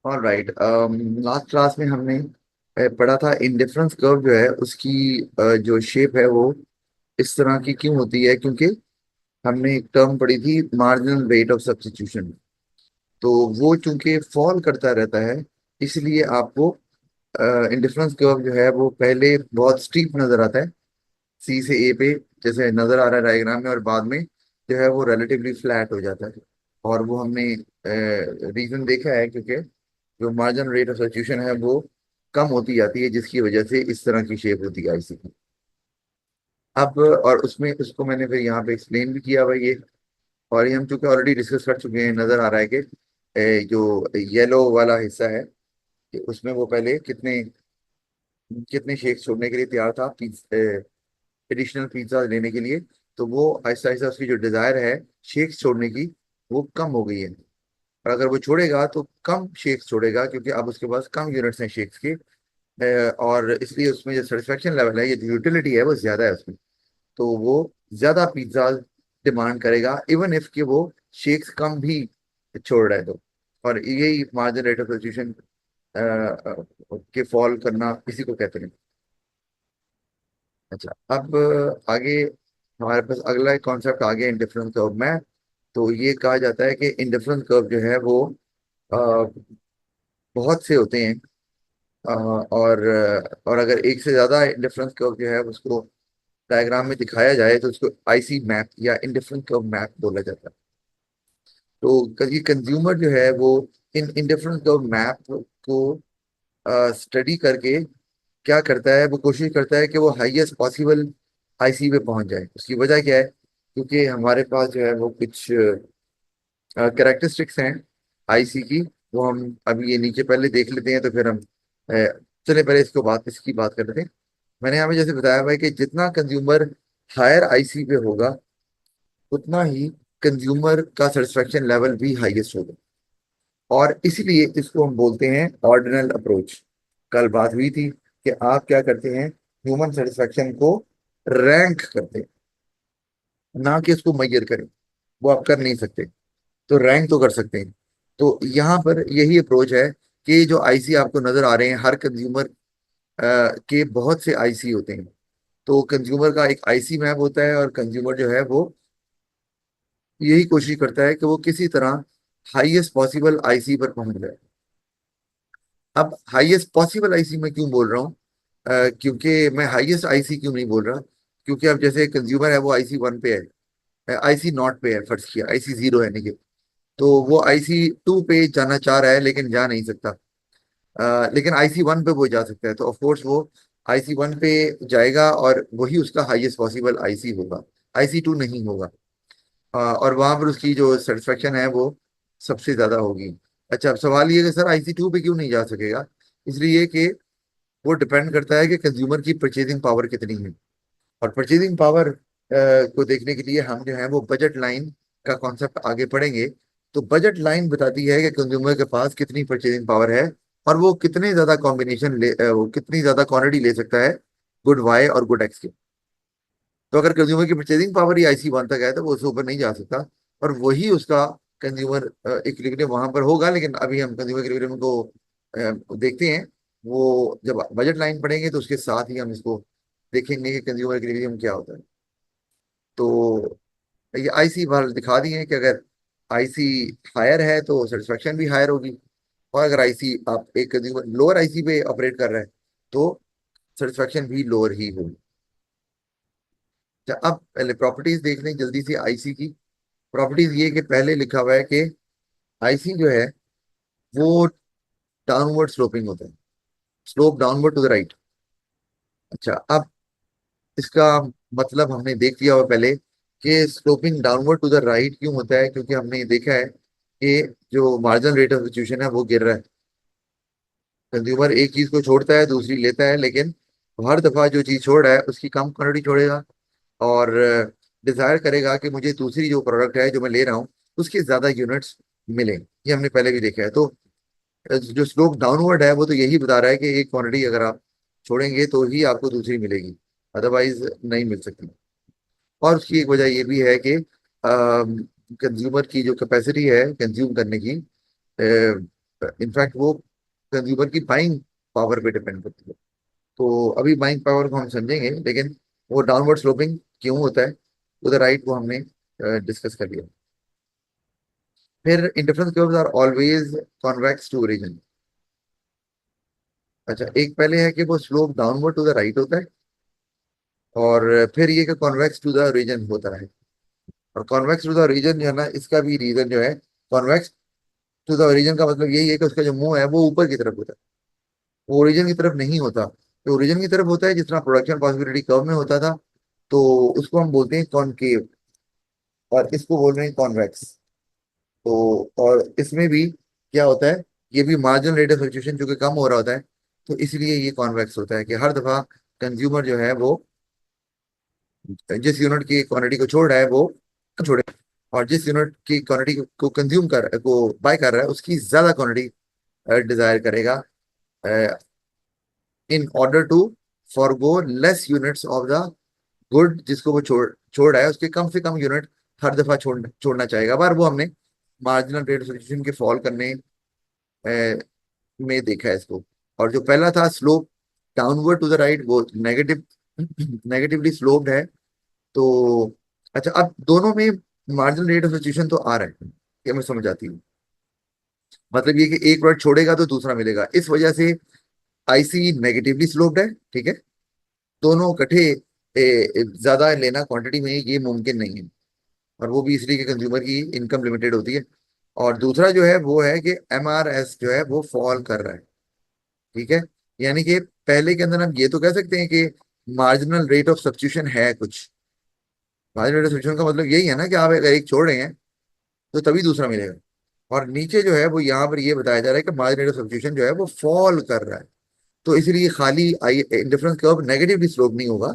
All right. Last class में हमने पढ़ा था इंडिफरेंस कर्व जो है उसकी जो शेप है वो इस तरह की क्यों होती है, क्योंकि हमने एक टर्म पढ़ी थी मार्जिनल रेट ऑफ सब्स्टिट्यूशन। तो वो चूंकि फॉल करता रहता है, इसलिए आपको इंडिफरेंस कर्व जो है वो पहले बहुत स्टीप नजर आता है, सी से ए पे जैसे नजर आ रहा है डायग्राम में, और बाद में जो है वो रिलेटिवली फ्लैट हो जाता है। और वो हमने रीजन देखा है, क्योंकि जो मार्जिन रेट ऑफ सब्स्टिट्यूशन है वो कम होती जाती है, जिसकी वजह से इस तरह की शेप होती है आईसी की। अब और उसमें उसको मैंने फिर यहाँ पे एक्सप्लेन भी किया हुआ ये। और ये हम चूंकि ऑलरेडी डिस्कस कर चुके हैं, नजर आ रहा है कि जो येलो वाला हिस्सा है कि उसमें वो पहले कितने कितने शेक्स छोड़ने के लिए तैयार था एडिशनल पिज्जा लेने के लिए। तो वो आहिस्ता आहिस्ता उसकी जो डिजायर है शेक्स छोड़ने की, वो कम हो गई है। और अगर वो छोड़ेगा तो कम शेक्स छोड़ेगा, क्योंकि अब उसके पास कम यूनिट्स हैं शेक्स के। और इसलिए उसमें जो सेटिस्फेक्शन लेवल है, ये जो यूटिलिटी है वो ज्यादा है उसमें। तो वो ज्यादा पिज्जा डिमांड करेगा, इवन इफ कि वो शेक्स कम भी छोड़ रहा है तो। और यही मार्जिन रेट ऑफ सब्स्टिट्यूशन के फॉल करना इसी को कहते हैं। अच्छा, अब आगे हमारे पास अगला एक कॉन्सेप्ट आ गया इंडिफरेंस कर्व में। तो ये कहा जाता है कि इंडिफरेंस कर्व जो है वो अ, बहुत से होते हैं। और अगर एक से ज्यादा इंडिफरेंस कर्व जो है उसको डायग्राम में दिखाया जाए तो उसको आईसी मैप या इंडिफरेंस कर्व मैप बोला जाता है। तो ये कंज्यूमर जो है वो इन इंडिफरेंस कर्व मैप को स्टडी करके क्या करता है, वो कोशिश करता है कि वो हाईएस्ट पॉसिबल आईसी पे पहुंच जाए। उसकी वजह क्या है? क्योंकि हमारे पास जो है वो कुछ कैरेक्टरिस्टिक्स हैं आईसी की। वो हम अभी ये नीचे पहले देख लेते हैं, तो फिर हम चले पहले इसकी बात कर लेते हैं। मैंने यहाँ पे जैसे बताया हुआ है कि जितना कंज्यूमर हायर आईसी पे होगा, उतना ही कंज्यूमर का सेटिस्फेक्शन लेवल भी हाईएस्ट होगा। और इसीलिए इसको हम बोलते हैं ऑर्डिनल अप्रोच। कल बात हुई थी कि आप क्या करते हैं, ह्यूमन सेटिस्फेक्शन को रैंक करते हैं, ना कि इसको मेजर करें। वो आप कर नहीं सकते, तो रैंक तो कर सकते हैं। तो यहाँ पर यही अप्रोच है कि जो आईसी आपको नजर आ रहे हैं, हर कंज्यूमर के बहुत से आईसी होते हैं। तो कंज्यूमर का एक आईसी मैप होता है, और कंज्यूमर जो है वो यही कोशिश करता है कि वो किसी तरह हाईएस्ट पॉसिबल आईसी पर पहुंच जाए। अब हाईएस्ट पॉसिबल आईसी मैं क्यों बोल रहा हूँ? क्योंकि मैं हाईएस्ट आईसी क्यों नहीं बोल रहा, क्योंकि अब जैसे कंज्यूमर है वो आईसी वन पे है, आईसी नॉट पे है, फर्ज किया आईसी जीरो है नहीं, तो वो आईसी टू पे जाना चाह रहा है लेकिन जा नहीं सकता। लेकिन आईसी वन पे वो जा सकता है, तो ऑफ कोर्स वो आईसी वन पे जाएगा और वही उसका हाईएस्ट पॉसिबल आईसी होगा, आईसी टू नहीं होगा। और वहां पर उसकी जो सेटिस्फेक्शन है वो सबसे ज्यादा होगी। अच्छा, अब सवाल ये है कि सर आईसी टू पे क्यों नहीं जा सकेगा? इसलिए कि वो डिपेंड करता है कि कंज्यूमर की परचेजिंग पावर कितनी है। और परचेजिंग पावर को देखने के लिए हम जो है वो बजट लाइन का कॉन्सेप्ट आगे पढ़ेंगे। तो बजट लाइन बताती है कि कंज्यूमर के पास कितनी परचेजिंग पावर है, और वो कितने ज्यादा वो कितनी ज्यादा क्वांटिटी ले सकता है गुड वाई और गुड एक्स के। तो अगर कंज्यूमर की परचेजिंग पावर ही आईसी वन तक है तो वो उससे ऊपर नहीं जा सकता। और वही उसका कंज्यूमर इक्विलिब्रियम वहां पर होगा। लेकिन अभी हम कंज्यूमर इक्विलिब्रियम को देखते हैं, वो जब बजट लाइन पढ़ेंगे तो उसके साथ ही हम इसको देखेंगे कि कंज्यूमर इक्विलिब्रियम क्या होता है। तो ये आईसी वाल दिखा दिए हैं कि अगर आईसी हायर है तो सेटिस्फेक्शन भी हायर होगी, और अगर आईसी आप एक कंज्यूमर लोअर आईसी पे ऑपरेट कर रहे हैं तो सेटिस्फेक्शन भी लोअर ही होगी। अब पहले प्रॉपर्टीज देख लें जल्दी से आईसी की। प्रॉपर्टीज ये कि पहले लिखा हुआ है कि आईसी जो है वो डाउनवर्ड स्लोपिंग होता है, slope downward to the right. अच्छा, अब इसका मतलब हमने देख लिया हुआ पहले कि sloping downward to the right क्यों होता है, क्योंकि हमने देखा है कि जो मार्जिनल रेट ऑफ सब्स्टिट्यूशन है वो गिर रहा है। कंज्यूमर एक चीज को छोड़ता है दूसरी लेता है, लेकिन हर दफा जो चीज छोड़ रहा है उसकी कम क्वांटिटी छोड़ेगा, और डिजायर करेगा कि मुझे दूसरी जो प्रोडक्ट है जो मैं ले रहा हूँ उसके ज्यादा यूनिट्स मिले। ये हमने पहले भी देखा है। तो जो स्लोप डाउनवर्ड है वो तो यही बता रहा है कि एक क्वांटिटी अगर आप छोड़ेंगे तो ही आपको दूसरी मिलेगी, अदरवाइज नहीं मिल सकती। और उसकी एक वजह ये भी है कि कंज्यूमर की जो कैपेसिटी है कंज्यूम करने की, इनफैक्ट वो कंज्यूमर की बाइंग पावर पे डिपेंड करती है। तो अभी बाइंग पावर को हम समझेंगे, लेकिन वो डाउनवर्ड स्लोपिंग क्यों होता है टू द राइट वो हमने डिस्कस कर लिया। फिर indifference curves are always convex to origin. अच्छा, एक पहले है कि वो slope downward to the right होता है, और फिर ये कि कॉन्वेक्स टू द रीजन होता है। और कॉन्वेक्स टू द रीजन जो है ना, इसका भी रीजन जो है, कॉन्वेक्स टू द ओरिजिन का मतलब यही है कि उसका जो मुंह है वो ऊपर की तरफ होता है, वो ओरिजिन की तरफ नहीं होता। तो ओरिजिन की तरफ होता है जिस तरह प्रोडक्शन पॉसिबिलिटी कर्व में होता था, तो उसको हम बोलते हैं कॉनकेव, और इसको बोल रहे हैं कॉन्वेक्स। तो और इसमें भी क्या होता है, ये भी मार्जिनल रेट ऑफ फ्लक्चुएशन जो कि कम हो रहा होता है, तो इसलिए ये कॉन्वेक्स होता है कि हर दफा कंज्यूमर जो है वो जिस यूनिट की क्वांटिटी को छोड़ रहा है वो छोड़े, और जिस यूनिट की क्वांटिटी को कंज्यूम कर को बाय कर रहा है उसकी ज्यादा क्वांटिटी डिजायर करेगा, in order to forgo less units of the good जिसको वो छोड़ छोड़ रहा है, उसके कम से कम यूनिट हर दफा छोड़ना चाहेगा। बार वो हमने मार्जिनल रेट ऑफ के फॉल करने में देखा है इसको। और जो पहला था slope downward to the right, वो नेगेटिव नेगेटिवली स्लोप्ड है। तो अच्छा, अब दोनों में मार्जिनल रेट ऑफ सब्स्टिट्यूशन तो आ रहा है, ये मैं समझ आती हूँ। मतलब ये कि एक वर्ड छोड़ेगा तो दूसरा मिलेगा, इस वजह से आईसी नेगेटिवली स्लोप्ड है, ठीक है। दोनों इकट्ठे ज्यादा लेना क्वांटिटी में ये मुमकिन नहीं है, और वो भी इसलिए कि कंज्यूमर की इनकम लिमिटेड होती है। और दूसरा जो है वो है कि एमआरएस जो है वो फॉल कर रहा है, ठीक है। यानी कि पहले के अंदर हम ये तो कह सकते हैं कि मार्जिनल रेट ऑफ सब्स्टिट्यूशन है कुछ। मार्जिनल रेट ऑफ सब्स्टिट्यूशन का मतलब यही है ना कि आप अगर एक छोड़ रहे हैं तो तभी दूसरा मिलेगा। और नीचे जो है वो यहाँ पर ये बताया जा रहा है कि मार्जिन रेट ऑफ सब्स्टिट्यूशन जो है वो फॉल कर रहा है। तो इसलिए खाली आई इंडिफरेंस कर्व नेगेटिवली स्लोप नहीं होगा,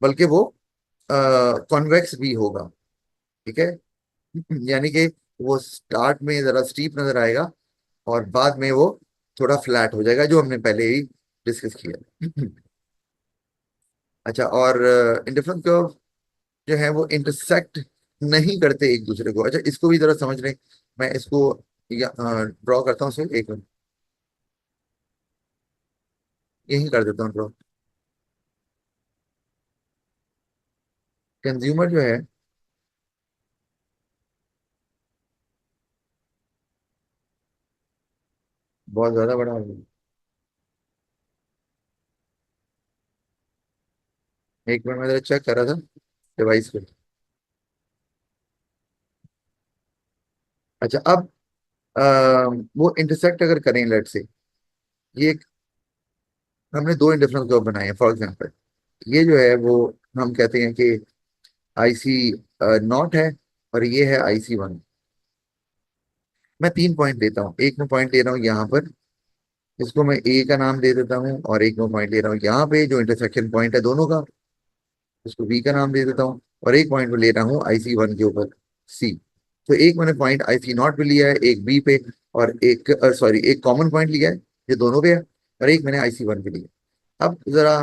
बल्कि वो कॉन्वेक्स भी होगा, ठीक है। यानी कि वो स्टार्ट में जरा स्टीप नजर आएगा, और बाद में वो थोड़ा फ्लैट हो जाएगा, जो हमने पहले ही डिस्कस किया। अच्छा, और इंडिफरेंस कर्व जो है वो इंटरसेक्ट नहीं करते एक दूसरे को। अच्छा, इसको भी जरा समझ लें। मैं इसको ड्रॉ करता हूँ सिर्फ एक मिनट, यही कर देता हूँ ड्रॉ। कंज्यूमर जो है, बहुत ज्यादा बड़ा हो गया। एक मिनट में जरा चेक कर रहा था डिवाइस पे। अच्छा, अब अ, वो इंटरसेक्ट अगर करें, लेट से ये हमने दो इंडिफरेंस कर्व बनाए हैं फॉर एग्जांपल। ये जो है वो हम कहते हैं कि आईसी नॉट है, और ये है आईसी 1। मैं 3 पॉइंट लेता हूँ, एक में पॉइंट ले रहा हूँ यहाँ पर, इसको मैं ए का नाम दे देता हूँ, और एक में पॉइंट ले रहा हूँ यहाँ पे जो इंटरसेक्शन पॉइंट है दोनों का, उसको बी का नाम दे देता हूँ। और एक पॉइंट में ले रहा हूँ आईसी 1 के ऊपर, सी। तो एक मैंने पॉइंट आईसी 0 पे लिया है, एक बी पे, और एक सॉरी एक कॉमन पॉइंट लिया है ये दोनों पे है, और एक मैंने आईसी 1 पे लिया। अब जरा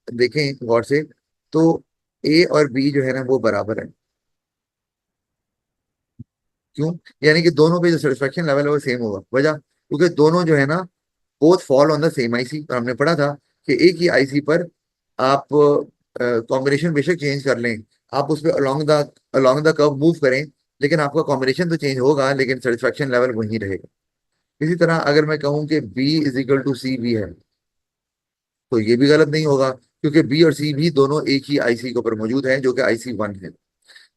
देखें गौर से, तो ए और बी जो है ना वो बराबर है। क्यों? यानी कि दोनों पे जो सेटिस्फेक्शन लेवल है वो सेम होगा। वजह, क्योंकि दोनों जो है ना both fall on the same IC. और हमने पढ़ा था कि एक ही आईसी पर आप कॉम्बिनेशन बेशक चेंज कर लें, आप उस पर अलोंग द कर्व मूव करें, लेकिन आपका कॉम्बिनेशन तो चेंज होगा, लेकिन सेटिस्फेक्शन लेवल वही रहेगा। इसी तरह अगर मैं कहूँ कि बी इज इक्वल टू सी भी है, तो ये भी गलत नहीं होगा, क्योंकि बी और सी भी दोनों एक ही आईसी के ऊपर मौजूद हैं, जो कि आईसी 1 है।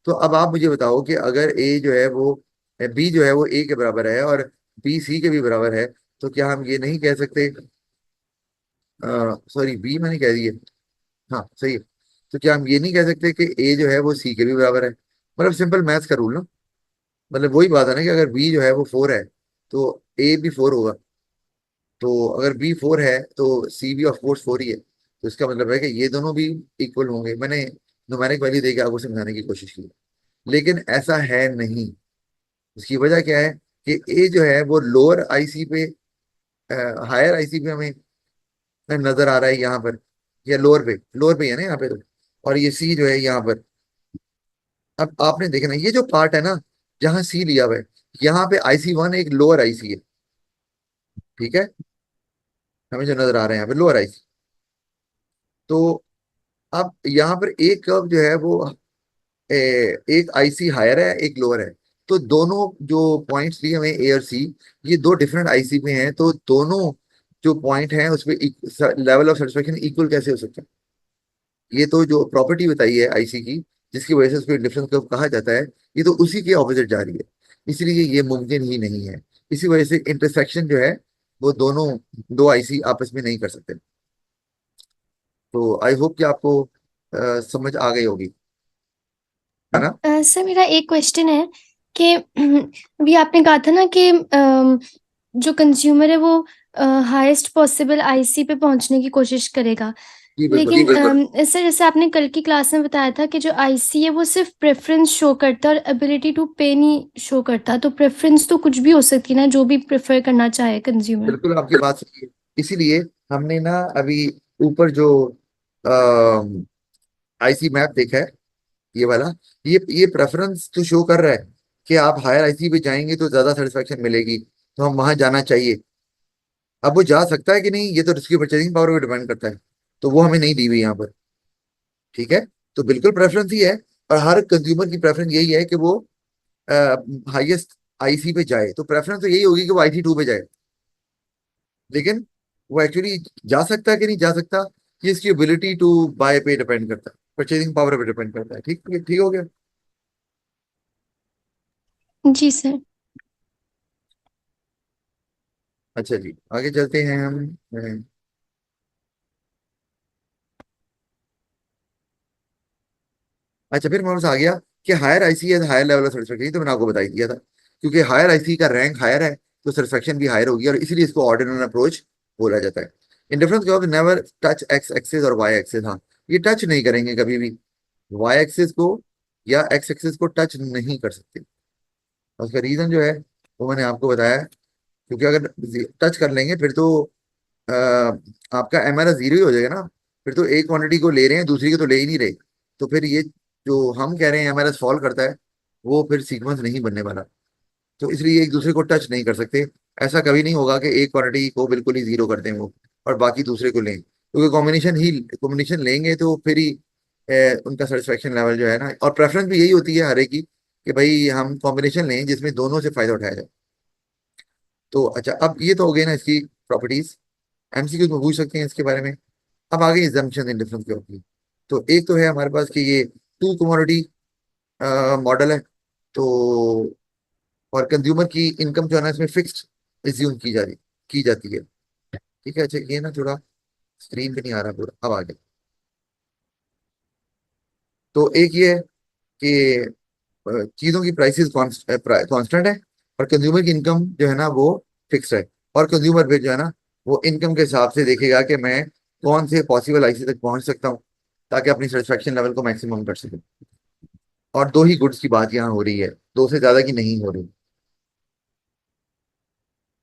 तो अब आप मुझे बताओ कि अगर ए जो है वो बी जो है वो ए के बराबर है, और बी सी के भी बराबर है, तो क्या हम ये नहीं कह सकते, सॉरी बी मैंने कह दिया, हाँ सही है। तो क्या हम ये नहीं कह सकते कि ए जो है वो सी के भी बराबर है? मतलब सिंपल मैथ्स का रूल ना। मतलब वही बात है ना कि अगर बी जो है वो 4 है, तो ए भी 4 होगा। तो अगर बी 4 है तो सी भी ऑफ कोर्स 4 ही है। तो इसका मतलब है कि ये दोनों भी इक्वल होंगे। मैंने न्यूमेरिक वैल्यू देके आपको समझाने की कोशिश की, लेकिन ऐसा है नहीं। उसकी वजह क्या है कि ए जो है वो लोअर आईसी पे, हायर आईसी पे हमें नजर आ रहा है यहाँ पर, या लोअर पे है ना यहाँ पे तो। और ये सी जो है यहाँ पर, अब आपने देखना ये जो पार्ट है ना जहाँ सी लिया हुआ है, यहाँ पे आईसी 1 एक लोअर आईसी है, ठीक है, हमें जो नजर आ रहे हैं यहाँ पे लोअर आईसी। तो अब यहाँ पर एक कर्व जो है वो एक आईसी हायर है, एक लोअर है। तो दोनों जो पॉइंट्स लिए हमें ए और सी, ये दो डिफरेंट आईसी में हैं, तो दोनों जो पॉइंट हैं उसमें लेवल ऑफ सेटिस्फेक्शन इक्वल कैसे हो सकता है? ये तो जो प्रॉपर्टी बताई है आईसी की, जिसकी वजह से उसको डिफरेंस कर्व कहा जाता है, ये तो उसी के ऑपोजिट जा रही है। इसलिए ये मुमकिन ही नहीं है। इसी वजह से इंटरसेक्शन जो है वो दोनों दो आईसी आपस में नहीं कर सकते। तो आई होप कि आपको समझ आ गई होगी, है ना? सर मेरा एक क्वेश्चन है कि अभी आपने कहा था ना कि जो कंज्यूमर है वो हाईएस्ट पॉसिबल आईसी पे पहुंचने की कोशिश करेगा। जी बिल्कुल। लेकिन सर जैसे आपने कल की क्लास में बताया था कि जो आईसी है वो सिर्फ प्रेफरेंस शो करता है और एबिलिटी टू पे नहीं शो करता, तो प्रेफरेंस तो कुछ भी हो सकती है ना, जो भी प्रेफर करना चाहे कंज्यूमर। बिल्कुल आपकी बात सही है। इसीलिए हमने ना अभी ऊपर जो आईसी मैप देखा है, ये वाला, ये प्रेफरेंस तो शो कर रहा है कि आप हायर आईसी पे जाएंगे तो ज्यादा सेटिस्फेक्शन मिलेगी, तो हम वहां जाना चाहिए। अब वो जा सकता है कि नहीं, ये तो उसकी परचेसिंग पावर पे डिपेंड करता है, तो वो हमें नहीं दी हुई यहाँ पर। ठीक है, तो बिल्कुल प्रेफरेंस ही है। और हर कंज्यूमर की प्रेफरेंस यही है कि वो हाईएस्ट आईसी पे जाए, तो प्रेफरेंस तो यही होगी कि वो आईसी 2 पे जाए। लेकिन वो एक्चुअली जा सकता है कि नहीं जा सकता, ये इसकी एबिलिटी टू बाय पे डिपेंड करता है, परचेसिंग पावर पे डिपेंड करता है। ठीक ठीक हो गया। जी सर। अच्छा जी, आगे चलते हैं हम। अच्छा, फिर हमारे पास आ गया कि हायर आईसी है हायर लेवल ऑफ सेटिस्फेक्शन, तो मैंने आपको बता ही दिया था। क्योंकि हायर आईसी का रैंक हायर है, तो सेटिस्फेक्शन भी हायर होगी, और इसीलिए इसको ऑर्डिनल अप्रोच बोला जाता है। इन डिफरेंस के नेवर टच एक्स एक्सिस और वाई एक्सिस। हाँ, ये टच नहीं करेंगे कभी भी वाई एक्सिस को, या एक्स एक्सिस को टच नहीं कर सकते। उसका रीजन जो है वो मैंने आपको बताया। क्योंकि अगर टच कर लेंगे फिर तो आपका एमआरएस जीरो ही हो जाएगा ना। फिर तो एक क्वांटिटी को ले रहे हैं, दूसरी को तो ले ही नहीं रहे। तो फिर ये जो हम कह रहे हैं एमआरएस फॉल करता है, वो फिर सीक्वेंस नहीं बनने वाला। तो इसलिए एक दूसरे को टच नहीं कर सकते। ऐसा कभी नहीं होगा कि एक क्वांटिटी को बिल्कुल ही जीरो कर दें वो, और बाकी दूसरे को लें, क्योंकि कॉम्बिनेशन लेंगे तो फिर ही उनका सेटिस्फेक्शन लेवल जो है ना, और प्रेफरेंस भी यही होती है हर एक की, कि भाई हम कॉम्बिनेशन लें जिसमें दोनों से फायदा उठाया जाए। तो अच्छा, अब ये तो हो गई ना इसकी प्रॉपर्टीज, एमसीक्यू में पूछ सकते हैं इसके बारे में। अब आगे एग्जाम्पशन इन डिफरेंस की होगी। तो एक तो है हमारे पास कि ये टू कमोडिटी मॉडल है। तो और कंज्यूमर की इनकम जो है ना इसमें फिक्स्ड एज्यूम की जाती है। ठीक है, अच्छा ये ना थोड़ा स्क्रीन पे नहीं आ रहा पूरा, अब आ गया। तो एक ये है कि चीजों की प्राइसेस कांस्टेंट है, और कंज्यूमर की इनकम जो है ना वो फिक्स है। और कंज्यूमर फिर जो है ना वो इनकम के हिसाब से देखेगा कि मैं कौन से पॉसिबल आईसी तक पहुंच सकता हूँ, ताकि अपनी सेटिस्फेक्शन लेवल को मैक्सिमम कर सके। और दो ही गुड्स की बात यहाँ हो रही है, दो से ज्यादा की नहीं हो रही।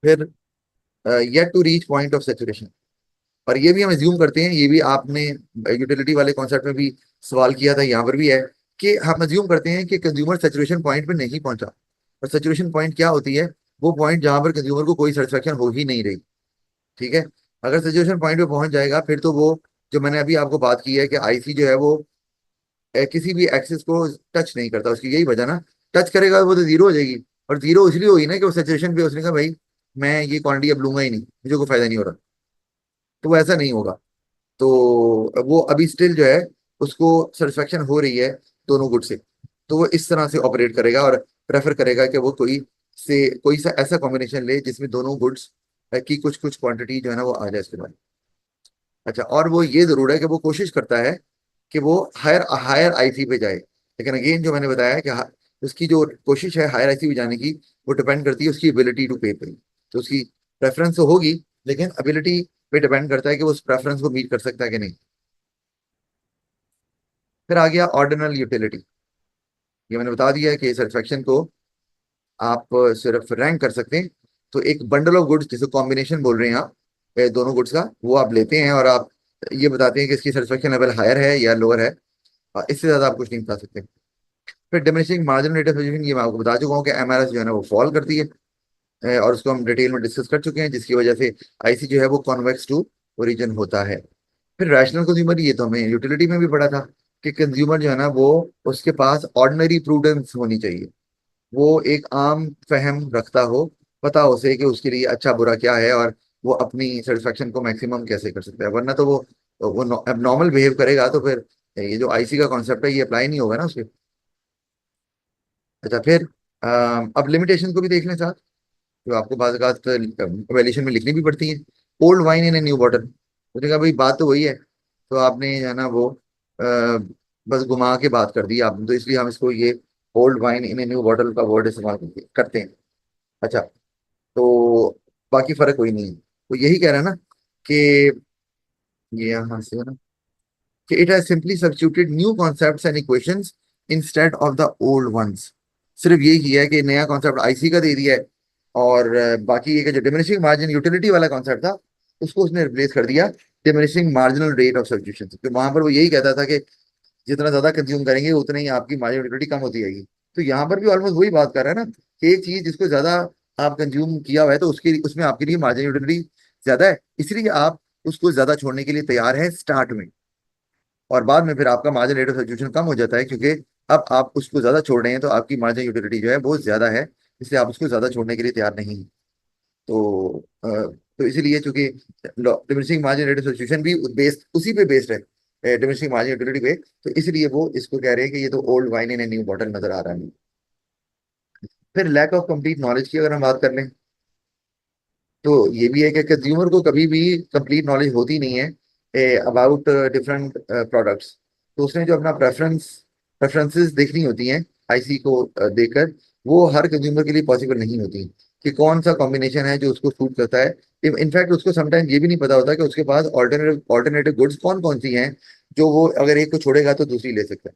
फिर yet to reach point of saturation. और ये भी हम एज्यूम करते हैं, ये भी आपने यूटिलिटी वाले कॉन्सेप्ट में भी सवाल किया था, यहाँ पर भी है, कि हम एज्यूम करते हैं कि कंज्यूमर सेचुरेशन पॉइंट पे नहीं पहुंचा। और सेचुरेशन पॉइंट क्या होती है? वो पॉइंट जहां पर कंज्यूमर को कोई सेटिस्फेक्शन हो ही नहीं रही। ठीक है, अगर सेचुरेशन पॉइंट पे पहुंच जाएगा फिर तो वो, जो मैंने अभी आपको बात की है कि आईसी जो है वो किसी भी एक्सिस को टच नहीं करता, उसकी यही वजह ना, टच करेगा वो तो जीरो हो जाएगी। और जीरो इसलिए होगी ना कि वो सेचुरेशन पे उसने कहा भाई मैं ये क्वांटिटी अब लूंगा ही नहीं, मुझे कोई फायदा नहीं हो रहा। तो वो ऐसा नहीं होगा। तो वो अभी स्टिल जो है उसको सेटिस्फेक्शन हो रही है दोनों गुड से। तो वो इस तरह से ऑपरेट करेगा और प्रेफर करेगा कि वो कोई सा ऐसा कॉम्बिनेशन ले जिसमें दोनों गुड्स की कुछ कुछ क्वांटिटी जो है ना वो आ जाए इसके बाद। अच्छा, और वो ये जरूर है कि वो कोशिश करता है कि वो हायर हायर आईसी पे जाए। लेकिन अगेन जो मैंने बताया कि उसकी जो कोशिश है हायर आईसी पे जाने की, वो डिपेंड करती है उसकी एबिलिटी टू पे पे। तो उसकी प्रेफरेंस तो होगी, लेकिन एबिलिटी पे डिपेंड करता है कि वो उस प्रेफरेंस को मीट कर सकता है कि नहीं। फिर आ गया ऑर्डिनल यूटिलिटी। ये मैंने बता दिया है कि सेटिस्फेक्शन को आप सिर्फ रैंक कर सकते हैं। तो एक बंडल ऑफ गुड्स जिसे कॉम्बिनेशन बोल रहे हैं आप, दोनों गुड्स का वो आप लेते हैं, और आप ये बताते हैं कि इसकी सेटिस्फेक्शन लेवल हायर है या लोअर है। इससे ज्यादा आप कुछ नहीं बता सकते। फिर diminishing marginal rate of solution, ये मैं आपको बता चुका हूँ कि एमआरएस जो है ना वो फॉल करती है। और उसको हम डिटेल में डिस्कस कर चुके हैं, जिसकी वजह से आईसी जो है वो कॉन्वेक्स टू ओरिजिन होता है। फिर रैशनल कंज्यूमर, ये तो हमें यूटिलिटी में भी पढ़ा था कि कंज्यूमर जो है ना वो, उसके पास ऑर्डिनरी प्रूडेंस होनी चाहिए। वो एक आम फहम रखता हो, पता हो उसे कि उसके लिए अच्छा बुरा क्या है, और वो अपनी सेटिस्फेक्शन को मैक्सिमम कैसे कर सकता है। वरना तो वो अब नॉर्मल बिहेव करेगा तो फिर ये जो आईसी का कॉन्सेप्ट है ये अप्लाई नहीं होगा ना उसके। अच्छा, फिर अब लिमिटेशन को भी देख लें साथ, जो आपको बात वैल्यूएशन में लिखनी भी पड़ती है। Old wine in a new bottle, उसने कहा भाई बात तो वही है, तो आपने जो है ना वो बस घुमा के बात कर दी आपने, तो इसलिए हम इसको ये old wine in a new bottle का वर्ड इस्तेमाल करते हैं। अच्छा, तो बाकी फर्क कोई नहीं है। वो यही कह रहा है ना कि ये यहाँ से है ना कि it has simply substituted new concepts and equations instead of the old ones. सिर्फ यही किया है कि नया कॉन्सेप्ट आईसी का दे दिया है, और बाकी ये कि जो डिमिनिशिंग मार्जिन यूटिलिटी वाला कॉन्सेप्ट था उसको उसने रिप्लेस कर दिया diminishing marginal rate of substitution. तो वहां पर वो यही कहता था कि जितना ज्यादा कंज्यूम करेंगे उतना ही आपकी मार्जिनल यूटिलिटी कम होती जाएगी। तो यहाँ पर भी ऑलमोस्ट वही बात कर रहा है ना कि एक चीज जिसको ज्यादा आप कंज्यूम किया हुआ है तो उसके उसमें आपके लिए मार्जिनल यूटिलिटी ज्यादा है, इसलिए आप उसको ज्यादा छोड़ने के लिए तैयार है स्टार्ट में। और बाद में फिर आपका मार्जिन रेट ऑफ सब्स्टिट्यूशन कम हो जाता है, क्योंकि अब आप उसको ज्यादा छोड़ रहे हैं तो आपकी मार्जिन यूटिलिटी जो है बहुत ज्यादा है, इसलिए आप उसको ज्यादा छोड़ने के लिए तैयार नहीं हैं। तो तो इसीलिए चूंकि diminishing margin rate of substitution भी बेस्ड उसी पे बेस्ड है, डिमिनिशिंग मार्जिन यूटिलिटी पे, तो इसलिए वो इसको कह रहे हैं कि ये तो old wine in a new bottle नजर आ रहा है। फिर लैक ऑफ कंप्लीट नॉलेज की अगर हम बात कर लें, तो ये भी है कि कंज्यूमर को कभी भी कंप्लीट नॉलेज होती नहीं है अबाउट डिफरेंट प्रोडक्ट्स। तो उसने जो अपना प्रेफरेंसेस देखनी होती हैं आईसी को देखकर, वो हर कंज्यूमर के लिए पॉसिबल नहीं होती कि कौन सा कॉम्बिनेशन है जो उसको सूट करता है। इनफैक्ट उसको समटाइम ये भी नहीं पता होता कि उसके पास ऑल्टरनेटिव ऑल्टरनेटिव गुड्स कौन कौन सी हैं जो वो अगर एक को छोड़ेगा तो दूसरी ले सकता है।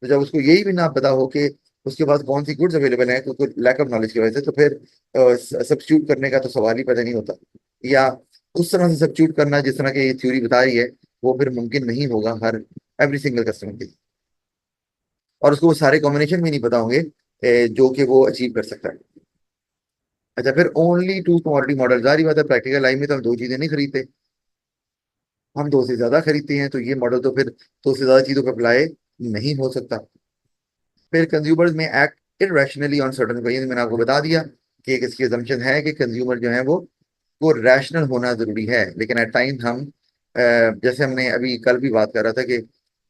तो जब उसको यही भी ना पता हो कि उसके पास कौन सी गुड्स अवेलेबल है, तो लैक ऑफ नॉलेज की वजह से, तो फिर सब्स्टिट्यूट करने का तो सवाल ही पैदा नहीं होता, या उस तरह से सब्स्टिट्यूट करना जिस तरह की ये थ्योरी बता रही है वो फिर मुमकिन नहीं होगा हर एवरी सिंगल कस्टमर के लिए। और उसको वो सारे कॉम्बिनेशन भी नहीं पता होंगे जो कि वो अचीव कर सकता है। अच्छा, फिर ओनली टू कमोडिटी मॉडल, जारी बात है प्रैक्टिकल लाइफ में तो हम दो चीजें नहीं खरीदते, हम दो से ज्यादा खरीदते हैं, तो ये मॉडल तो फिर दो से ज्यादा चीजों पर अप्लाई नहीं हो सकता। फिर कंज्यूमर्स में act irrationally on certain question, मैंने आपको बता दिया कि एक इसकी assumption है कि कंज्यूमर जो है वो रैशनल होना जरूरी है, लेकिन एट टाइम हम जैसे हमने अभी कल भी बात कर रहा था कि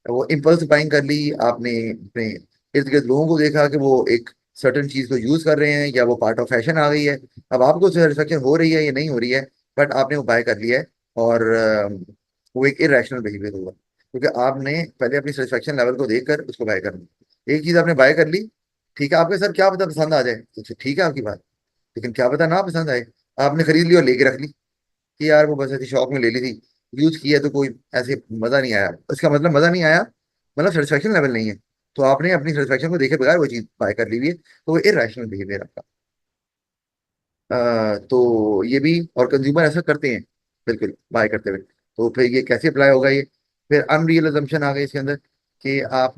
वो इम्पल्स बाइंग कर ली आपने, अपने इर्द गिर्द लोगों को देखा कि वो एक सर्टन चीज को यूज कर रहे हैं या वो पार्ट ऑफ फैशन आ गई है, अब आपको सेटिस्फेक्शन हो रही है या नहीं हो रही है, बट आपने वो बाय कर लिया है, और वो एक इरेशनल बिहेवियर होगा, क्योंकि आपने पहले अपनी सेटिस्फेक्शन लेवल को देखकर उसको बाय करना। एक चीज आपने बाय कर ली, ठीक है, आपके सर क्या पता पसंद आ जाए, तो ठीक है आपकी बात, लेकिन क्या पता ना पसंद आए। आपने खरीद ली और लेके रख ली कि यार वो बस ऐसी शौक में ले ली थी, यूज किया तो कोई ऐसे मजा नहीं आया, इसका मतलब मजा नहीं आया मतलब सेटिस्फेक्शन लेवल नहीं है, तो आपने अपनी सेटिस्फेक्शन को देखे बगैर वो चीज बाय कर ली हुई है, तो वो इरेशनल बिहेवियर आपका। तो ये भी, और कंज्यूमर ऐसा करते हैं बिल्कुल बाय करते हुए, तो फिर ये कैसे अप्लाई होगा ये। फिर अनरियल अजम्पशन आ गई इसके अंदर कि आप